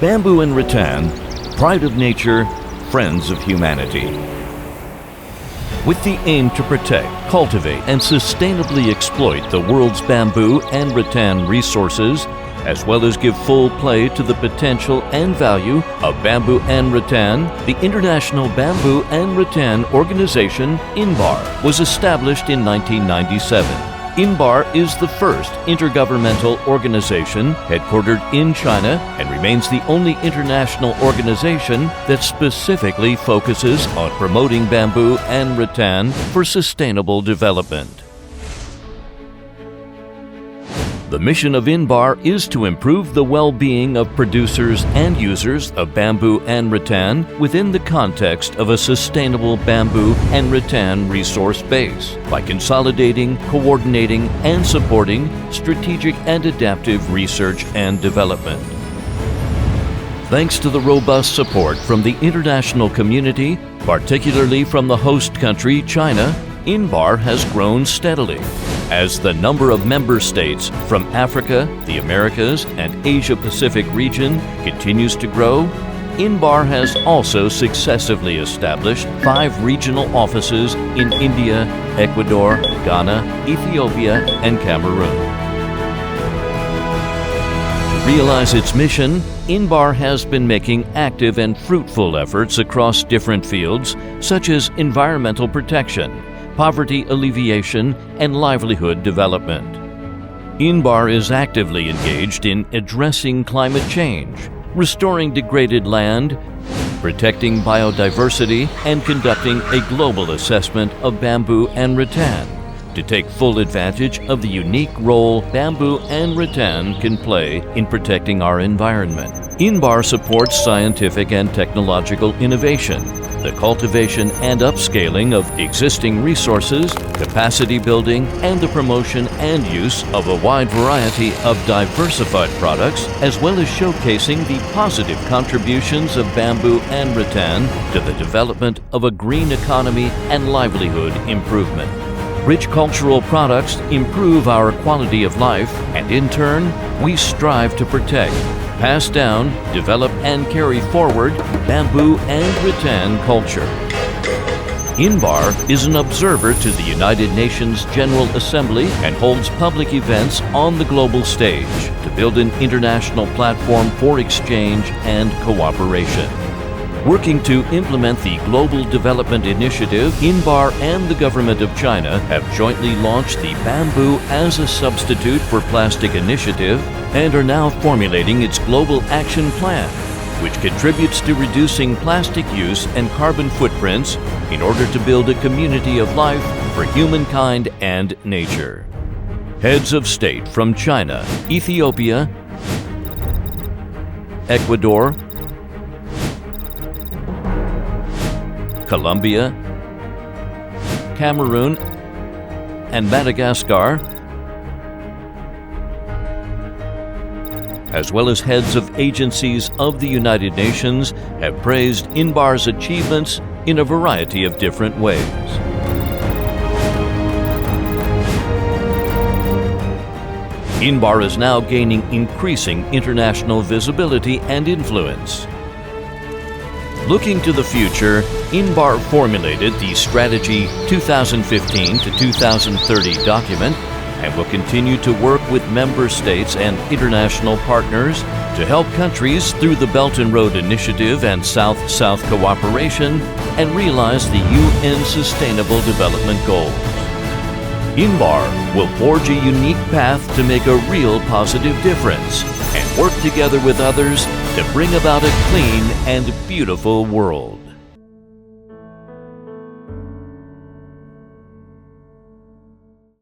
Bamboo and rattan, pride of nature, friends of humanity. With the aim to protect, cultivate, and sustainably exploit the world's bamboo and rattan resources, as well as give full play to the potential and value of bamboo and rattan, the International Bamboo and Rattan Organization, INBAR, was established in 1997. INBAR is the first intergovernmental organization headquartered in China and remains the only international organization that specifically focuses on promoting bamboo and rattan for sustainable development. The mission of INBAR is to improve the well-being of producers and users of bamboo and rattan within the context of a sustainable bamboo and rattan resource base by consolidating, coordinating, and supporting strategic and adaptive research and development. Thanks to the robust support from the international community, particularly from the host country, China, INBAR has grown steadily. As the number of member states from Africa, the Americas, and Asia-Pacific region continues to grow, INBAR has also successively established 5 regional offices in India, Ecuador, Ghana, Ethiopia, and Cameroon. To realize its mission, INBAR has been making active and fruitful efforts across different fields, such as environmental protection, poverty alleviation, and livelihood development. INBAR is actively engaged in addressing climate change, restoring degraded land, protecting biodiversity, and conducting a global assessment of bamboo and rattan to take full advantage of the unique role bamboo and rattan can play in protecting our environment. INBAR supports scientific and technological innovation, the cultivation and upscaling of existing resources, capacity building, and the promotion and use of a wide variety of diversified products, as well as showcasing the positive contributions of bamboo and rattan to the development of a green economy and livelihood improvement. Rich cultural products improve our quality of life, and in turn, we strive to protect, pass down, develop, and carry forward bamboo and rattan culture. INBAR is an observer to the United Nations General Assembly and holds public events on the global stage to build an international platform for exchange and cooperation. Working to implement the Global Development Initiative, INBAR and the Government of China have jointly launched the Bamboo as a Substitute for Plastic initiative and are now formulating its Global Action Plan, which contributes to reducing plastic use and carbon footprints in order to build a community of life for humankind and nature. Heads of state from China, Ethiopia, Ecuador, Colombia, Cameroon, and Madagascar, as well as heads of agencies of the United Nations, have praised INBAR's achievements in a variety of different ways. INBAR is now gaining increasing international visibility and influence. Looking to the future, INBAR formulated the Strategy 2015 to 2030 document and will continue to work with member states and international partners to help countries through the Belt and Road Initiative and South-South cooperation and realize the UN Sustainable Development Goals. INBAR will forge a unique path to make a real positive difference and work together with others to bring about a clean and beautiful world.